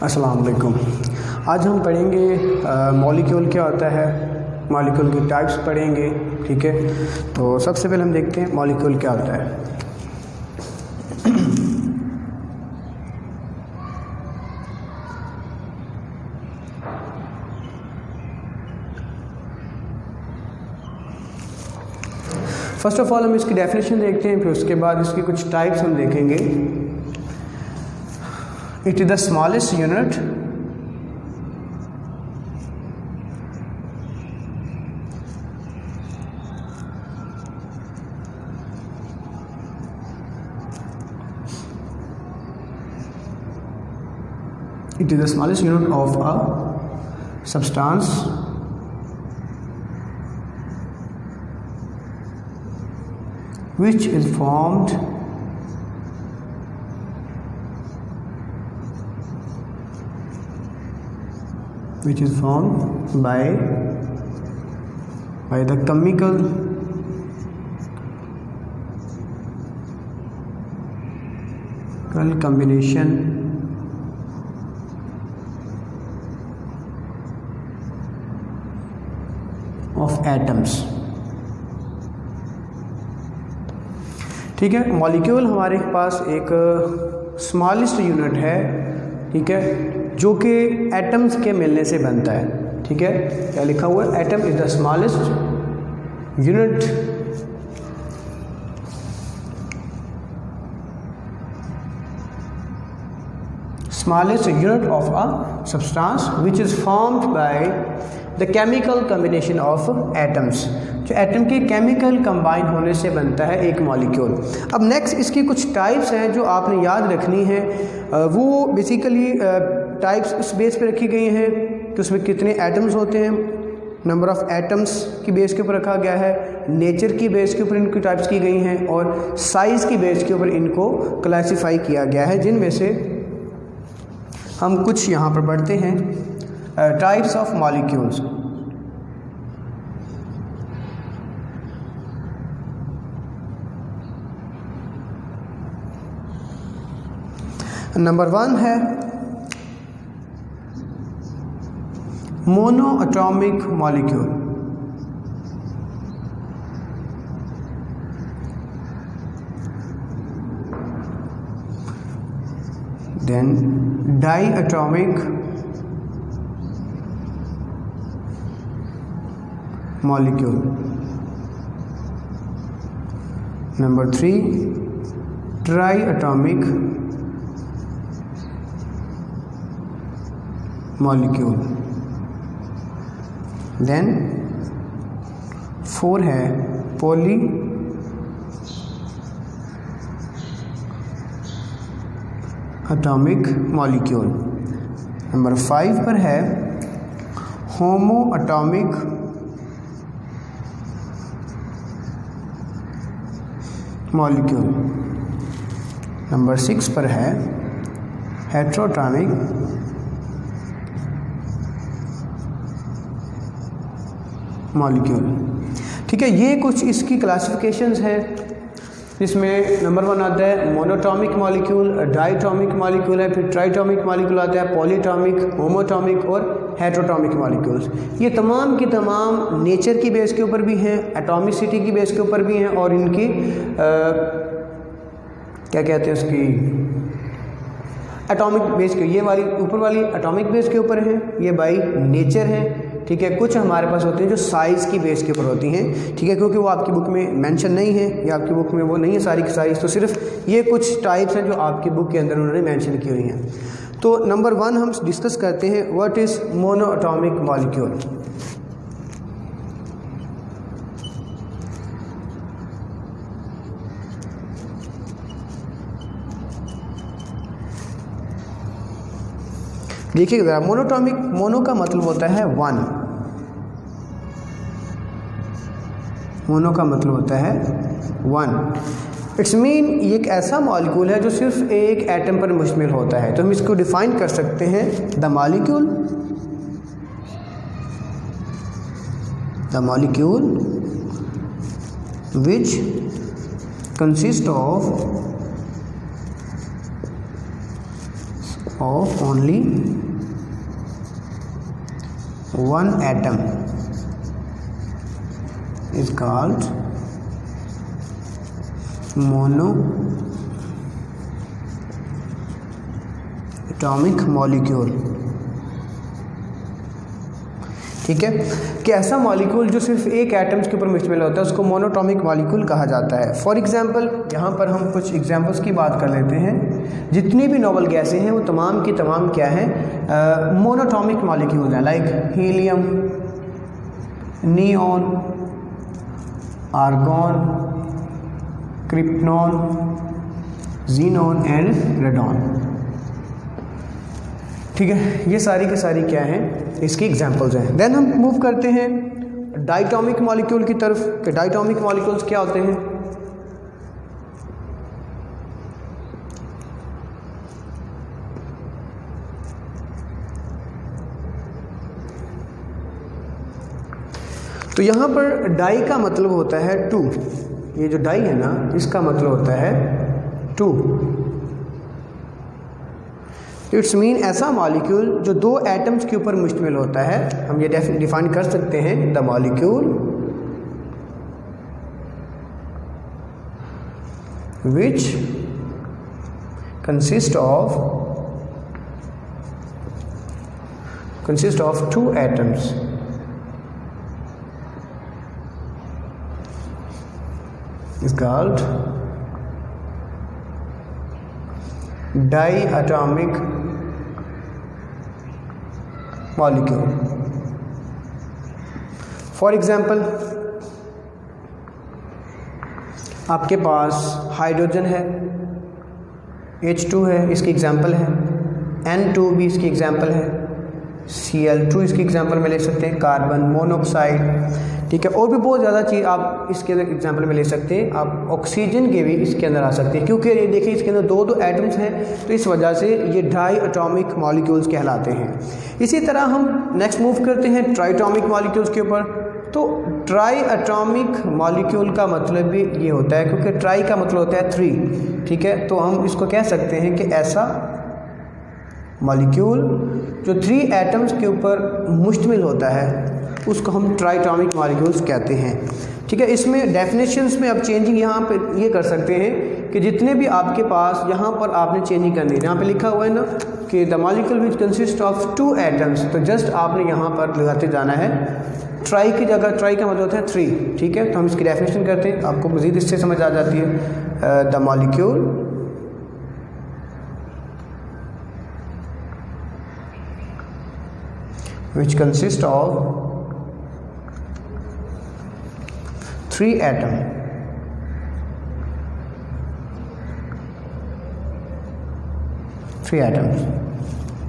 अस्सलाम वालेकुम। आज हम पढ़ेंगे मॉलिक्यूल क्या होता है, मॉलिक्यूल की टाइप्स पढ़ेंगे। ठीक है, तो सबसे पहले हम देखते हैं मॉलिक्यूल क्या होता है। फर्स्ट ऑफ ऑल हम इसकी डेफिनेशन देखते हैं, फिर उसके बाद इसकी कुछ टाइप्स हम देखेंगे। It is the smallest unit of a substance which is formed by the chemical combination of atoms। ठीक है, मॉलिक्यूल हमारे पास एक स्मॉलेस्ट यूनिट है, ठीक है, जो कि एटम्स के मिलने से बनता है। ठीक है, क्या लिखा हुआ है? Atom is the smallest unit of a substance which is formed by the chemical combination of atoms। जो एटम के केमिकल कंबाइन होने से बनता है एक मॉलिक्यूल। अब नेक्स्ट इसकी कुछ टाइप्स हैं जो आपने याद रखनी है। वो बेसिकली टाइप्स इस बेस पे रखी गई हैं कि उसमें कितने एटम्स होते हैं, नंबर ऑफ़ एटम्स की बेस के ऊपर रखा गया है, नेचर की बेस के ऊपर इनकी टाइप्स की गई हैं, और साइज़ की बेस के ऊपर इनको क्लासीफाई किया गया है, जिनमें से हम कुछ यहाँ पर पढ़ते हैं। Types of molecules. नंबर 1 है mono atomic molecule. Then diatomic molecule. Number 3 triatomic molecule. Then 4 है पॉली एटॉमिक मॉलिक्यूल। नंबर 5 पर है होमो एटॉमिक मॉलिक्यूल। नंबर 6 पर है हेटेरोटॉमिक मॉलिक्यूल। ठीक है, ये कुछ इसकी क्लासिफिकेशंस हैं, जिसमें नंबर 1 आता है मोनोटॉमिक मॉलिक्यूल, डाइटॉमिक मॉलिक्यूल है, फिर ट्राइटॉमिक मॉलिक्यूल आता है, पॉलीटॉमिक, होमोटॉमिक और हेटेरोटॉमिक मॉलिक्यूल्स। ये तमाम की तमाम नेचर की बेस के ऊपर भी हैं, एटॉमिसिटी की बेस के ऊपर भी हैं, और इनकी क्या कहते हैं उसकी एटॉमिक बेस के, ये वाली ऊपर वाली एटॉमिक बेस के ऊपर है, ये बाई नेचर है। ठीक है, कुछ हमारे पास होते हैं जो साइज़ की बेस के ऊपर होती हैं। ठीक है, क्योंकि वो आपकी बुक में मेंशन नहीं है, या आपकी बुक में वो नहीं है सारी की सारी, तो सिर्फ ये कुछ टाइप्स हैं जो आपकी बुक के अंदर उन्होंने मेंशन की हुई हैं। तो नंबर 1 हम डिस्कस करते हैं, what is mono atomic molecule. देखिए ज़रा, मोनोटॉमिक, मोनो का मतलब होता है 1, मोनो का मतलब होता है 1। इट्स मीन ये एक ऐसा मॉलिक्यूल है जो सिर्फ एक एटम पर मुश्तमिल होता है। तो हम इसको डिफाइन कर सकते हैं, the molecule which consists of only one atom is called monoatomic molecule। ठीक है, कि ऐसा मॉलिक्यूल जो सिर्फ एक एटम्स के ऊपर मुश्तमिल होता है उसको मोनोटॉमिक मॉलिक्यूल कहा जाता है। फॉर एग्जांपल यहाँ पर हम कुछ एग्जांपल्स की बात कर लेते हैं। जितनी भी नोबल गैसें हैं वो तमाम की तमाम क्या हैं, मोनोटॉमिक मॉलिक्यूल हैं, like helium, neon, argon, krypton, xenon and radon. ठीक है, ये सारी की सारी क्या हैं, इसकी एग्जांपल्स हैं। देन हम मूव करते हैं डायटोमिक मॉलिक्यूल की तरफ कि डायटोमिक मॉलिक्यूल्स क्या होते हैं। तो यहाँ पर डाई का मतलब होता है टू। ये जो डाई है ना, इसका मतलब होता है टू। इट्स मीन ऐसा मॉलिक्यूल जो दो एटम्स के ऊपर मुश्तमिल होता है। हम ये डिफाइन कर सकते हैं, the molecule which consist of two atoms is called diatomic molecule। For example आपके पास हाइड्रोजन है, H2 है, इसकी एग्जाम्पल है, N2 भी इसकी एग्जाम्पल है, Cl2 इसकी एग्जाम्पल में ले सकते हैं, कार्बन मोनोऑक्साइड। ठीक है, और भी बहुत ज़्यादा चीज़ आप इसके अंदर एग्जाम्पल में ले सकते हैं। आप ऑक्सीजन के भी इसके अंदर आ सकते हैं, क्योंकि ये देखिए इसके अंदर दो एटम्स हैं, तो इस वजह से ये डाई एटॉमिक मॉलिक्यूल्स कहलाते हैं। इसी तरह हम नेक्स्ट मूव करते हैं ट्राइटॉमिक मॉलिक्यूल्स के ऊपर। तो ट्राई एटॉमिक मॉलिक्यूल का मतलब भी ये होता है, क्योंकि ट्राई का मतलब होता है थ्री। ठीक है, तो हम इसको कह सकते हैं कि ऐसा मॉलिक्यूल जो थ्री एटम्स के ऊपर मुश्तमिल होता है उसको हम ट्राइटॉमिक मॉलिक्यूल्स कहते हैं। ठीक है, इसमें डेफिनेशंस में अब चेंजिंग यहाँ पे ये कर सकते हैं कि जितने भी आपके पास यहाँ पर आपने चेंजिंग करनी है, यहाँ पे लिखा हुआ है ना कि the molecule which consist of two atoms, तो जस्ट आपने यहाँ पर लगाते जाना है ट्राई की जगह। ट्राई का मतलब होता है थ्री। ठीक है, तो हम इसकी डेफिनेशन करते हैं, आपको मज़ीद इससे समझ आ जाती है। The molecule which consist of three atoms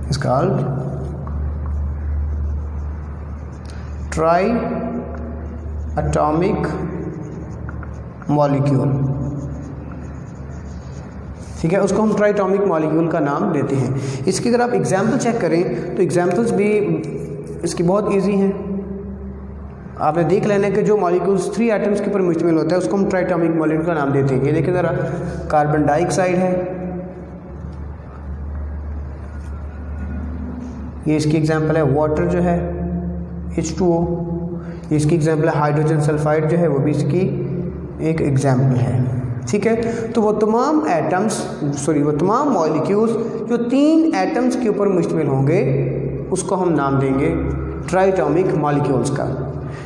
is called triatomic molecule। ठीक है, उसको हम ट्राइटॉमिक मॉलिक्यूल का नाम देते हैं। इसकी अगर आप एग्जाम्पल चेक करें तो एग्जाम्पल्स भी इसकी बहुत इजी हैं। आपने देख लेना है कि जो मॉलिक्यूल्स थ्री एटम्स के ऊपर मुश्तमिल होता है उसको हम ट्राइटॉमिक मॉलिक्यूल का नाम देते हैं। ये देखिए ज़रा, कार्बन डाइऑक्साइड है, ये इसकी एग्जांपल है। वाटर जो है H2O, ये इसकी एग्जांपल है। हाइड्रोजन सल्फाइड जो है वो भी इसकी एक एग्जांपल है। ठीक है, तो वो तमाम मॉलिक्यूल्स जो तीन एटम्स के ऊपर मुश्तमिल होंगे उसको हम नाम देंगे ट्राइटॉमिक मॉलिक्यूल्स का।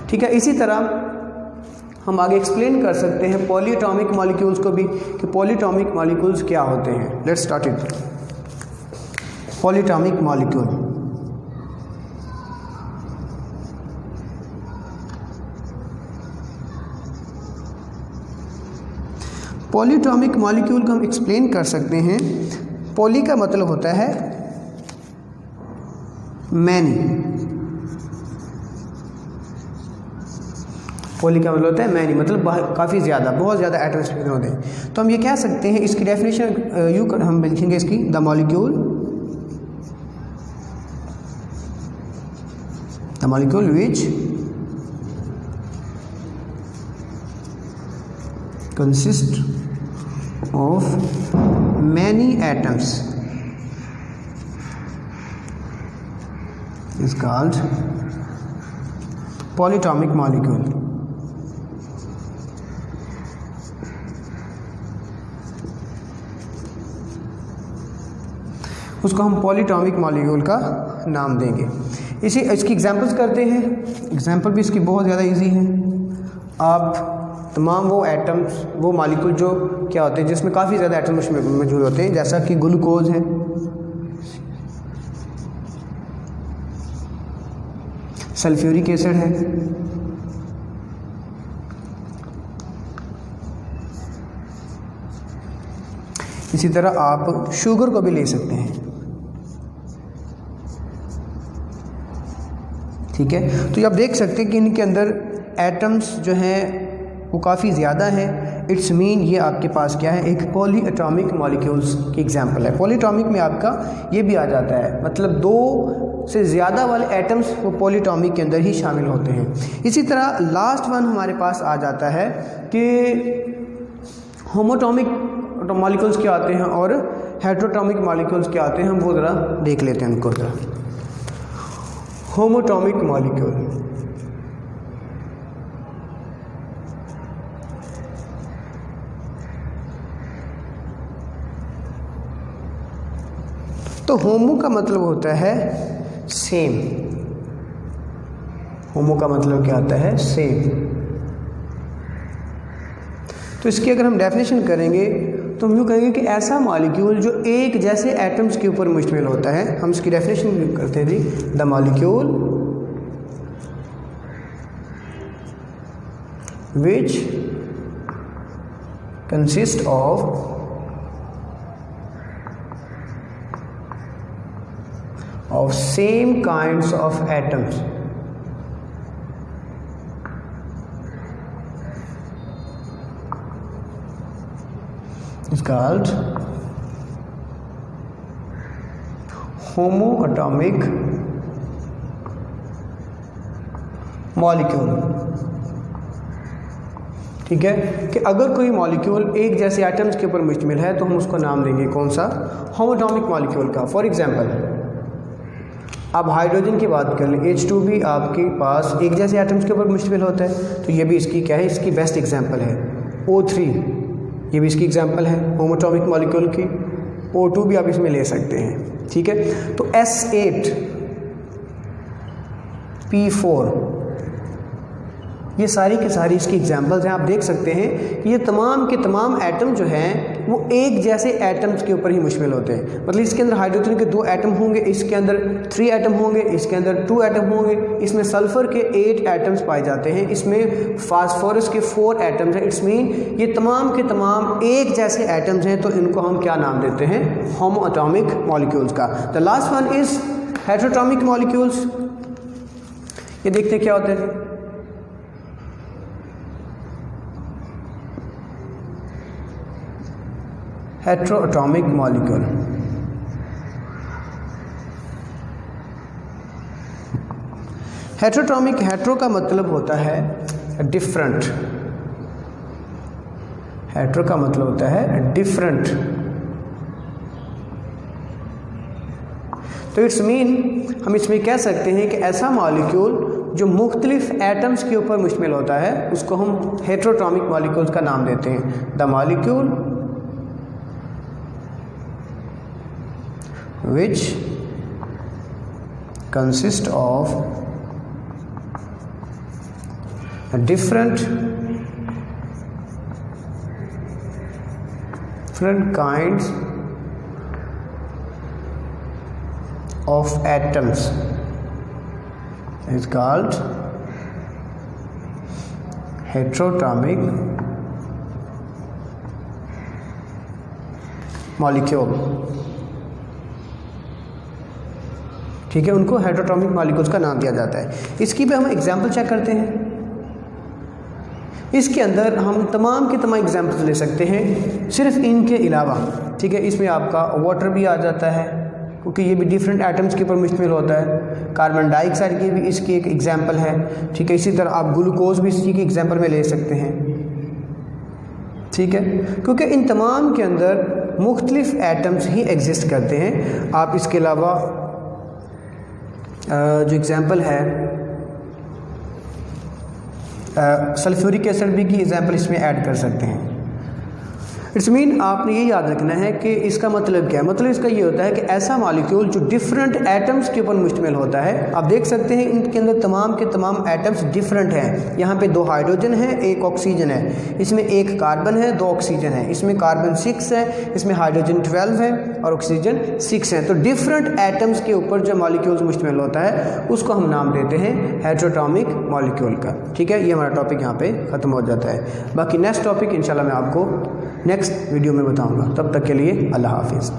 ठीक है, इसी तरह हम आगे एक्सप्लेन कर सकते हैं पॉलीएटॉमिक मॉलिक्यूल्स को भी कि पॉलीएटॉमिक मॉलिक्यूल्स क्या होते हैं। Let's start it. Polyatomic molecule, polyatomic molecule को हम एक्सप्लेन कर सकते हैं। पॉली का मतलब होता है मैनी, पॉली का मतलब होता है मैनी, मतलब काफ़ी ज़्यादा, बहुत ज़्यादा एटम्स होते हैं। तो हम ये कह सकते हैं, इसकी डेफिनेशन हम लिखेंगे इसकी, the molecule which consist of many atoms is called polyatomic molecule. उसको हम पॉलीटॉमिक मॉलिक्यूल का नाम देंगे। इसकी एग्जांपल्स करते हैं। एग्जांपल भी इसकी बहुत ज़्यादा इजी है। आप तमाम वो एटम्स, वो मॉलिक्यूल जो क्या होते हैं जिसमें काफ़ी ज़्यादा एटम्स मौजूद होते हैं, जैसा कि ग्लूकोज है, सल्फ्यूरिक एसिड है, इसी तरह आप शुगर को भी ले सकते हैं। ठीक है, तो ये आप देख सकते हैं कि इनके अंदर एटम्स जो हैं वो काफ़ी ज़्यादा हैं। इट्स मीन ये आपके पास क्या है, एक पॉली एटॉमिक मॉलिक्यूल्स की एग्जांपल है। पॉलीटॉमिक में आपका ये भी आ जाता है, मतलब 2 से ज़्यादा वाले एटम्स वो पॉलीटॉमिक के अंदर ही शामिल होते हैं। इसी तरह लास्ट वन हमारे पास आ जाता है कि होमोटॉमिक मॉलिक्यूल्स क्या आते हैं और हेट्रोटॉमिक मॉलिक्यूल्स क्या आते हैं, हम वो ज़रा देख लेते हैं उनको ज़रा। होमोटॉमिक मॉलिक्यूल, तो होमो का मतलब होता है सेम। होमो का मतलब क्या आता है, सेम। तो इसकी अगर हम डेफिनेशन करेंगे तो हम यूँ कहेंगे कि ऐसा मॉलिक्यूल जो एक जैसे एटम्स के ऊपर मुश्तमिल होता है। हम इसकी डेफिनेशन करते हैं जी, the molecule which consist of same kinds of atoms is called homoatomic molecule। ठीक है, कि अगर कोई मॉलिक्यूल एक जैसे एटम्स के ऊपर मुश्तमिल है तो हम उसको नाम देंगे कौन सा, होमोटॉमिक मॉलिक्यूल का। फॉर एग्जांपल आप हाइड्रोजन की बात कर लें, H2 भी आपके पास एक जैसे एटम्स के ऊपर मुश्तमिल होता है, तो ये भी इसकी क्या है, इसकी बेस्ट एग्जांपल है। O3 ये भी इसकी एग्जांपल है होमोटॉमिक मॉलिक्यूल की। O2 भी आप इसमें ले सकते हैं। ठीक है, तो S8 P4 ये सारी की सारी इसकी एग्जांपल्स हैं। आप देख सकते हैं कि ये तमाम के तमाम एटम जो हैं वो एक जैसे एटम्स के ऊपर ही मुश्तमिल होते हैं। मतलब इसके अंदर हाइड्रोजन के 2 एटम होंगे, इसके अंदर 3 एटम होंगे, इसके अंदर 2 एटम होंगे, इसमें सल्फ़र के 8 एटम्स पाए जाते हैं, इसमें फास्फोरस के 4 एटम्स हैं। इट्स मीन ये तमाम के तमाम एक जैसे एटम्स हैं, तो इनको हम क्या नाम देते हैं, होमोएटॉमिक मॉलिक्यूल्स का। The last one is heteroatomic molecules. ये देखते क्या होते हैं, हेट्रोएटॉमिक मॉलिक्यूल। हेट्रोटॉमिक, हेट्रो का मतलब होता है डिफरेंट। हेट्रो का मतलब होता है डिफरेंट। तो इट्स मीन हम इसमें कह सकते हैं कि ऐसा मॉलिक्यूल जो मुख्तलिफ एटम्स के ऊपर मुश्तमिल होता है उसको हम हेट्रोटॉमिक मॉलिक्यूल्स का नाम देते हैं। The molecule which consist of different kinds of atoms is called heterotonic molecule। ठीक है, उनको हेट्रोटॉमिक मॉलिक्यूल्स का नाम दिया जाता है। इसकी भी हम एग्जांपल चेक करते हैं। इसके अंदर हम तमाम के तमाम एग्जांपल्स ले सकते हैं सिर्फ इनके अलावा। ठीक है, इसमें आपका वाटर भी आ जाता है क्योंकि ये भी डिफरेंट एटम्स के ऊपर मुश्तमिल होता है। कार्बन डाइऑक्साइड की भी इसकी एक एग्जांपल है। ठीक है, इसी तरह आप ग्लूकोज भी इसी की एग्जांपल में ले सकते हैं। ठीक है, क्योंकि इन तमाम के अंदर मुख्तलिफ एटम्स ही एग्जिस्ट करते हैं। आप इसके अलावा जो एग्ज़ाम्पल है सल्फ्यूरिक एसिड भी की एग्ज़ाम्पल इसमें ऐड कर सकते हैं। इट्स मीन आपने ये याद रखना है कि इसका मतलब क्या है। मतलब इसका ये होता है कि ऐसा मॉलिक्यूल जो डिफरेंट एटम्स के ऊपर मुश्तमिल होता है। आप देख सकते हैं इनके अंदर तमाम के तमाम एटम्स डिफरेंट हैं। यहाँ पे 2 हाइड्रोजन है, 1 ऑक्सीजन है, इसमें 1 कार्बन है, 2 ऑक्सीजन है, इसमें कार्बन 6 है, इसमें हाइड्रोजन 12 है और ऑक्सीजन 6 है। तो डिफरेंट एटम्स के ऊपर जो मॉलिक्यूल्स मुश्तमिल होता है उसको हम नाम देते हैं हेटेरोटॉमिक मॉलिक्यूल का। ठीक है, ये हमारा टॉपिक यहाँ पे ख़त्म हो जाता है। बाकी नेक्स्ट टॉपिक इंशाल्लाह मैं आपको नेक्स्ट वीडियो में बताऊंगा। तब तक के लिए अल्लाह हाफिज़।